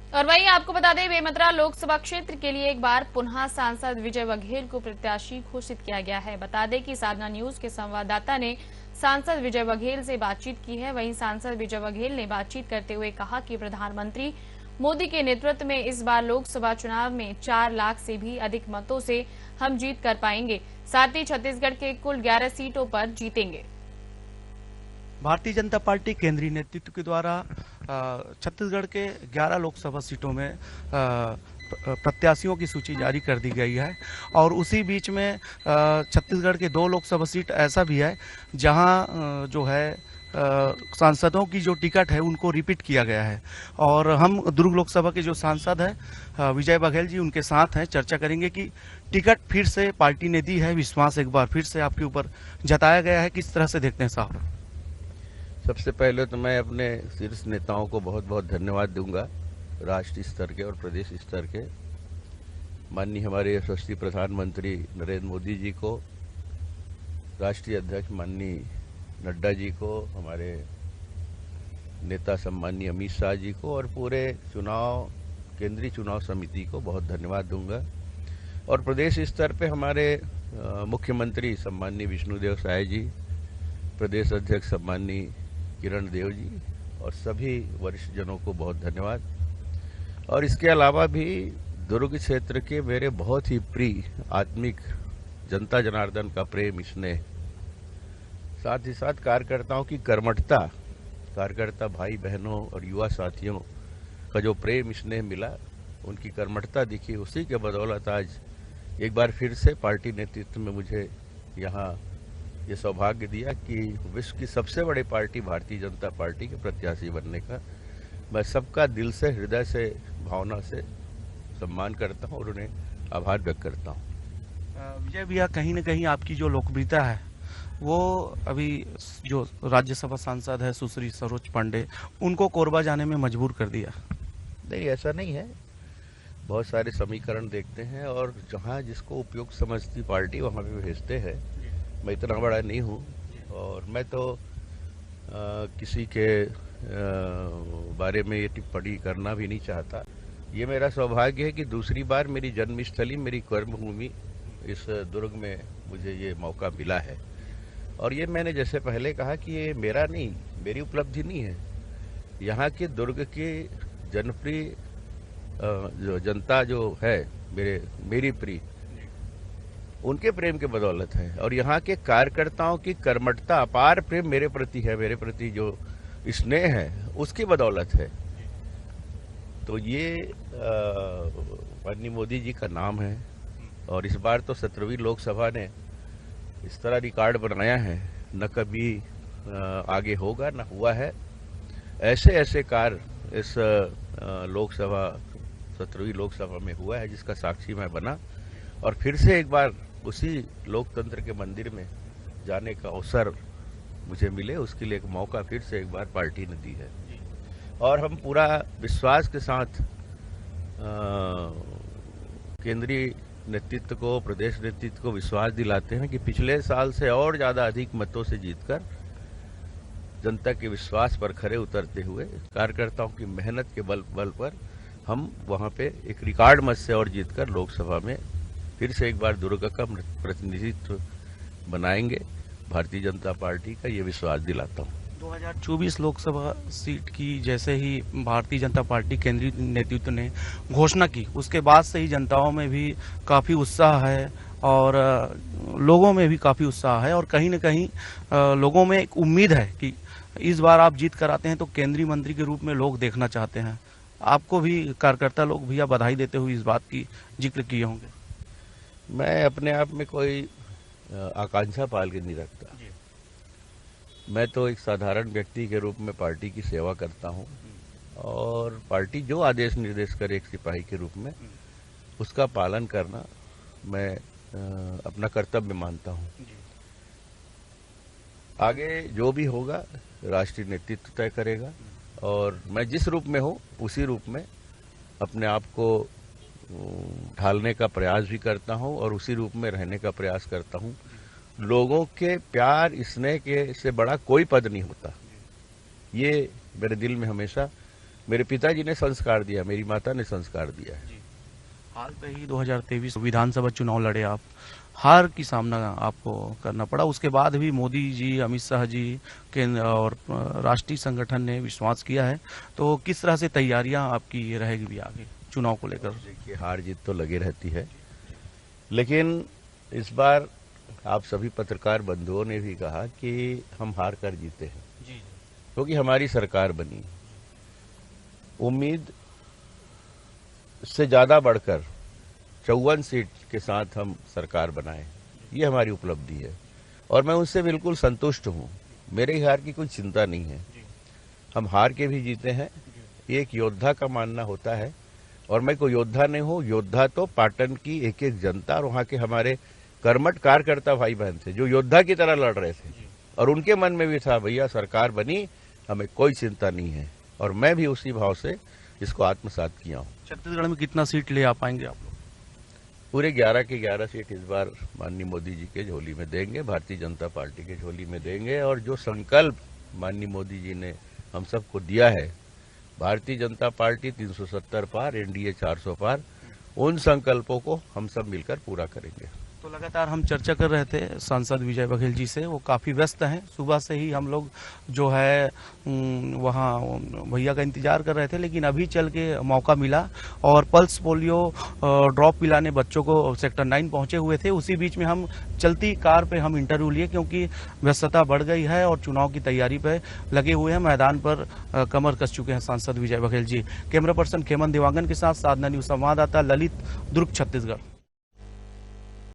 और वहीं आपको बता दें, बेमेतरा लोकसभा क्षेत्र के लिए एक बार पुनः सांसद विजय बघेल को प्रत्याशी घोषित किया गया है। बता दें कि साधना न्यूज के संवाददाता ने सांसद विजय बघेल से बातचीत की है। वहीं सांसद विजय बघेल ने बातचीत करते हुए कहा कि प्रधानमंत्री मोदी के नेतृत्व में इस बार लोकसभा चुनाव में 4 लाख से भी अधिक मतों से हम जीत कर पाएंगे। साथ ही छत्तीसगढ़ के कुल 11 सीटों पर जीतेंगे। भारतीय जनता पार्टी केंद्रीय नेतृत्व के द्वारा छत्तीसगढ़ के 11 लोकसभा सीटों में प्रत्याशियों की सूची जारी कर दी गई है और उसी बीच में छत्तीसगढ़ के 2 लोकसभा सीट ऐसा भी है जहां जो है सांसदों की जो टिकट है उनको रिपीट किया गया है। और हम दुर्ग लोकसभा के जो सांसद हैं विजय बघेल जी, उनके साथ हैं, चर्चा करेंगे कि टिकट फिर से पार्टी ने दी है, विश्वास एक बार फिर से आपके ऊपर जताया गया है, किस तरह से देखते हैं साहब? सबसे पहले तो मैं अपने शीर्ष नेताओं को बहुत बहुत धन्यवाद दूंगा, राष्ट्रीय स्तर के और प्रदेश स्तर के। माननीय हमारे यशस्वी प्रधानमंत्री नरेंद्र मोदी जी को, राष्ट्रीय अध्यक्ष माननीय नड्डा जी को, हमारे नेता सम्माननीय अमित शाह जी को और पूरे केंद्रीय चुनाव समिति को बहुत धन्यवाद दूंगा। और प्रदेश स्तर पे हमारे मुख्यमंत्री सम्माननीय विष्णुदेव साय जी, प्रदेश अध्यक्ष सम्माननीय किरण देव जी और सभी वरिष्ठ जनों को बहुत धन्यवाद। और इसके अलावा भी दुर्ग क्षेत्र के मेरे बहुत ही प्रिय आत्मिक जनता जनार्दन का प्रेम, स्नेह, साथ ही साथ कार्यकर्ताओं की कर्मठता, कार्यकर्ता भाई बहनों और युवा साथियों का जो प्रेम स्नेह मिला, उनकी कर्मठता दिखी, उसी के बदौलत आज एक बार फिर से पार्टी नेतृत्व में मुझे यहाँ ये सौभाग्य दिया कि विश्व की सबसे बड़ी पार्टी भारतीय जनता पार्टी के प्रत्याशी बनने का। मैं सबका दिल से, हृदय से, भावना से सम्मान करता हूं और उन्हें आभार व्यक्त करता हूं। विजय भैया, कहीं ना कहीं आपकी जो लोकप्रियता है वो अभी जो राज्यसभा सांसद है सुश्री सरोज पांडे, उनको कोरबा जाने में मजबूर कर दिया। नहीं, ऐसा नहीं है। बहुत सारे समीकरण देखते हैं और जहां जिसको उपयुक्त समझती पार्टी वहां पे भेजते हैं। मैं इतना बड़ा नहीं हूँ और मैं तो किसी के बारे में ये टिप्पणी करना भी नहीं चाहता। ये मेरा सौभाग्य है कि दूसरी बार मेरी जन्मस्थली, मेरी कर्मभूमि इस दुर्ग में मुझे ये मौका मिला है। और ये मैंने जैसे पहले कहा कि ये मेरा नहीं, मेरी उपलब्धि नहीं है, यहाँ के दुर्ग की जनप्रिय जो जनता जो है, मेरी प्रिय, उनके प्रेम के बदौलत है। और यहाँ के कार्यकर्ताओं की कर्मठता, अपार प्रेम मेरे प्रति है, मेरे प्रति जो स्नेह है, उसकी बदौलत है। तो ये माननीय मोदी जी का नाम है। और इस बार तो 17वीं लोकसभा ने इस तरह रिकॉर्ड बनाया है, न कभी आगे होगा, न हुआ है। ऐसे ऐसे कार्य इस लोकसभा 17वीं लोकसभा में हुआ है जिसका साक्षी मैं बना। और फिर से एक बार उसी लोकतंत्र के मंदिर में जाने का अवसर मुझे मिले, उसके लिए एक मौका फिर से एक बार पार्टी ने दी है। और हम पूरा विश्वास के साथ केंद्रीय नेतृत्व को, प्रदेश नेतृत्व को विश्वास दिलाते हैं कि पिछले साल से और ज़्यादा अधिक मतों से जीतकर, जनता के विश्वास पर खरे उतरते हुए, कार्यकर्ताओं की मेहनत के बल पर हम वहाँ पे एक रिकॉर्ड मत से और जीतकर लोकसभा में फिर से एक बार दुर्ग का प्रतिनिधित्व बनाएंगे। भारतीय जनता पार्टी का ये विश्वास दिलाता हूँ। 2024 लोकसभा सीट की जैसे ही भारतीय जनता पार्टी केंद्रीय नेतृत्व ने घोषणा की, उसके बाद से ही जनताओं में भी काफ़ी उत्साह है और लोगों में भी काफ़ी उत्साह है। और कहीं ना कहीं लोगों में एक उम्मीद है कि इस बार आप जीत कर आते हैं तो केंद्रीय मंत्री के रूप में लोग देखना चाहते हैं। आपको भी कार्यकर्ता लोग भैया बधाई देते हुए इस बात की जिक्र किए होंगे। मैं अपने आप में कोई आकांक्षा पाल के नहीं रखता। मैं तो एक साधारण व्यक्ति के रूप में पार्टी की सेवा करता हूं और पार्टी जो आदेश निर्देश करे एक सिपाही के रूप में, उसका पालन करना मैं अपना कर्तव्य मानता हूं। आगे जो भी होगा राष्ट्रीय नेतृत्व तय करेगा और मैं जिस रूप में हूं उसी रूप में अपने आप को ढालने का प्रयास भी करता हूं और उसी रूप में रहने का प्रयास करता हूं। लोगों के प्यार, स्नेह के से बड़ा कोई पद नहीं होता, ये मेरे दिल में हमेशा मेरे पिताजी ने संस्कार दिया, मेरी माता ने संस्कार दिया है। हाल पे ही 2023 विधानसभा चुनाव लड़े आप, हार की सामना आपको करना पड़ा, उसके बाद भी मोदी जी, अमित शाह जी केंद्र और राष्ट्रीय संगठन ने विश्वास किया है, तो किस तरह से तैयारियां आपकी रहेगी भी आगे चुनाव को लेकर? देखिए, हार जीत तो लगी रहती है, लेकिन इस बार आप सभी पत्रकार बंधुओं ने भी कहा कि हम हार कर जीते हैं क्योंकि हमारी सरकार बनी। उम्मीद से ज्यादा बढ़कर 54 सीट के साथ हम सरकार बनाए, ये हमारी उपलब्धि है और मैं उससे बिल्कुल संतुष्ट हूँ। मेरे हार की कोई चिंता नहीं है, हम हार के भी जीते हैं, ये एक योद्धा का मानना होता है और मैं कोई योद्धा नहीं हूँ। योद्धा तो पाटन की एक एक जनता और वहाँ के हमारे कर्मठ कार्यकर्ता भाई बहन थे जो योद्धा की तरह लड़ रहे थे और उनके मन में भी था भैया सरकार बनी, हमें कोई चिंता नहीं है और मैं भी उसी भाव से इसको आत्मसात किया हूँ। छत्तीसगढ़ में कितना सीट ले आ पाएंगे आप लोग? पूरे 11 के 11 सीट इस बार माननीय मोदी जी के झोली में देंगे, भारतीय जनता पार्टी के झोली में देंगे और जो संकल्प माननीय मोदी जी ने हम सबको दिया है, भारतीय जनता पार्टी 370 पार, एनडीए 400 पार, उन संकल्पों को हम सब मिलकर पूरा करेंगे। तो लगातार हम चर्चा कर रहे थे सांसद विजय बघेल जी से, वो काफ़ी व्यस्त हैं। सुबह से ही हम लोग जो है वहाँ भैया का इंतजार कर रहे थे, लेकिन अभी चल के मौका मिला और पल्स पोलियो ड्रॉप पिलाने बच्चों को सेक्टर 9 पहुँचे हुए थे। उसी बीच में हम चलती कार पे हम इंटरव्यू लिए क्योंकि व्यस्तता बढ़ गई है और चुनाव की तैयारी पे लगे हुए हैं। मैदान पर कमर कस चुके हैं सांसद विजय बघेल जी। कैमरा पर्सन खेमन देवांगन के साथ साधना न्यूज संवाददाता ललित, दुर्ग, छत्तीसगढ़।